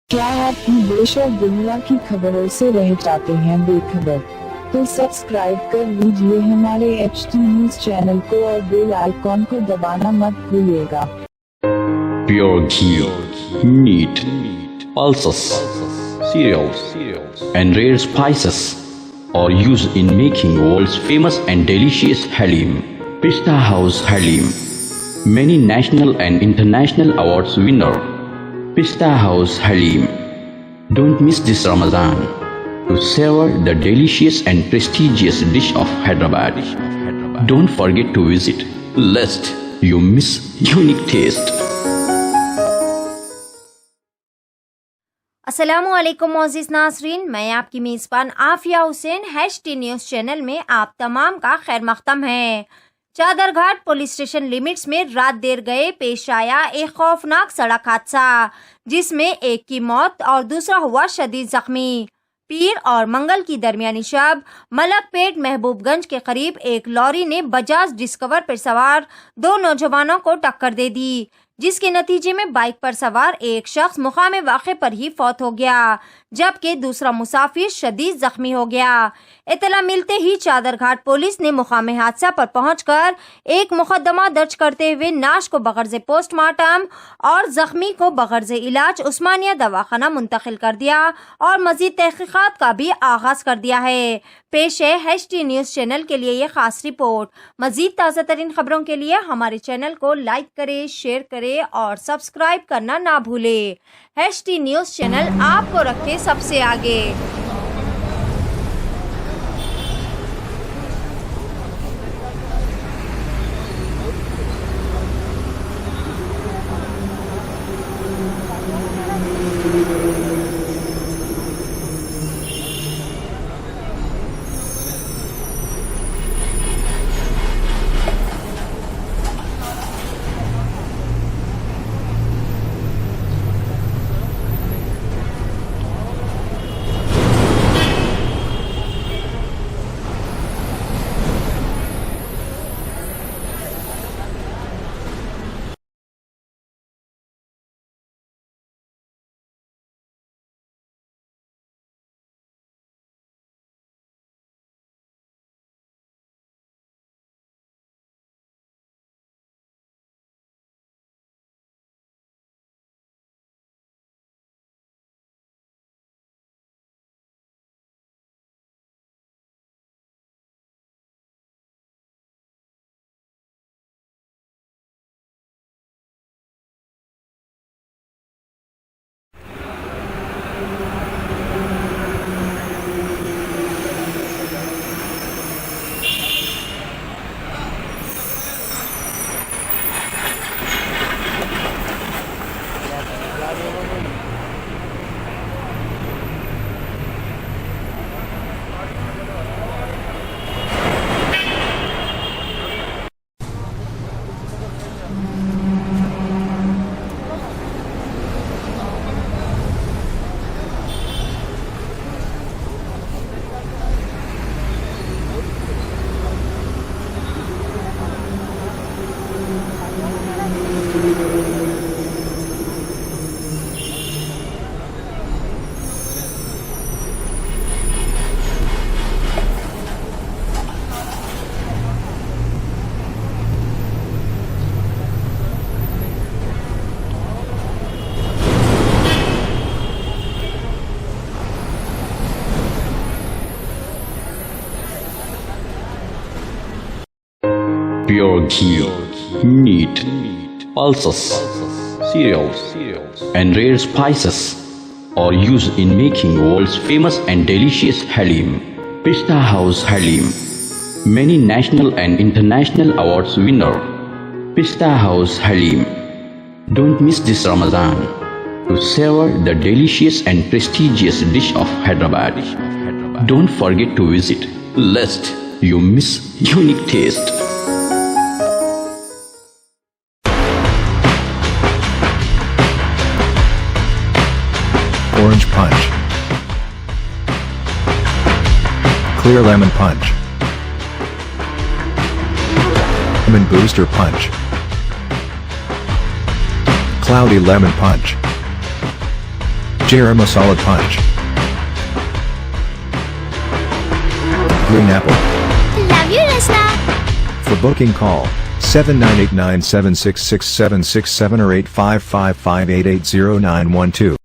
क्या आप देश और दुनिया की खबरों से रह जाते हैं बेखबर? तो सब्सक्राइब कर लीजिए हमारे HT न्यूज चैनल को और बेल आइकॉन को दबाना मत भूलिएगा। Pure ghee, meat, pulses, cereals, and rare spices are used in making world's famous and delicious Haleem. Pista House Haleem, many national and international awards winner. Pista House Haleem. Don't miss this Ramadan to savor the delicious and prestigious dish of Hyderabad. Don't forget to visit, lest you miss unique taste. अस्सलामुअलैकुम मोअज़्ज़िज़ नाज़रीन, मैं आपकी मेज़बान Afia Hussain HT news channel में आप तमाम का खैर मख्तम है। चादरघाट पुलिस स्टेशन लिमिट्स में रात देर गए पेश आया एक खौफनाक सड़क हादसा, जिसमें एक की मौत और दूसरा हुआ शदीद जख्मी। पीर और मंगल की दरमियानी शब मलकपेट महबूबगंज के करीब एक लॉरी ने बजाज डिस्कवर पर सवार दो नौजवानों को टक्कर दे दी, जिसके नतीजे में बाइक पर सवार एक शख्स मुकामे वाक़े पर ही फौत हो गया, जबकि दूसरा मुसाफिर शदीद जख्मी हो गया। इतला मिलते ही चादरघाट पुलिस ने मुकामे हादसा पर पहुंचकर एक मुकदमा दर्ज करते हुए नाश को बगर्ज़े पोस्टमार्टम और जख्मी को बगर्ज़े इलाज उस्मानिया दवाखाना मुंतकिल कर दिया और मजीद तहकीकात का भी आगाज कर दिया है। पेश है HT न्यूज़ चैनल के लिए ये खास रिपोर्ट। मजीद ताज़ा तरीन खबरों के लिए हमारे चैनल को लाइक करें, शेयर करें और सब्सक्राइब करना ना भूलें। HT न्यूज़ चैनल आपको रखे सबसे आगे। Pure ghee, meat, pulses, cereals, and rare spices are used in making world's famous and delicious Haleem. Pista House Haleem, many national and international awards winner. Pista House Haleem. Don't miss this Ramadan to savor the delicious and prestigious dish of Hyderabad. Don't forget to visit, lest you miss unique taste. Orange punch. Clear lemon punch. Lemon booster punch. Cloudy lemon punch. Jera Masala Punch. Green Apple. Love you, Rasna. For booking call 7989766767 or 8555880912.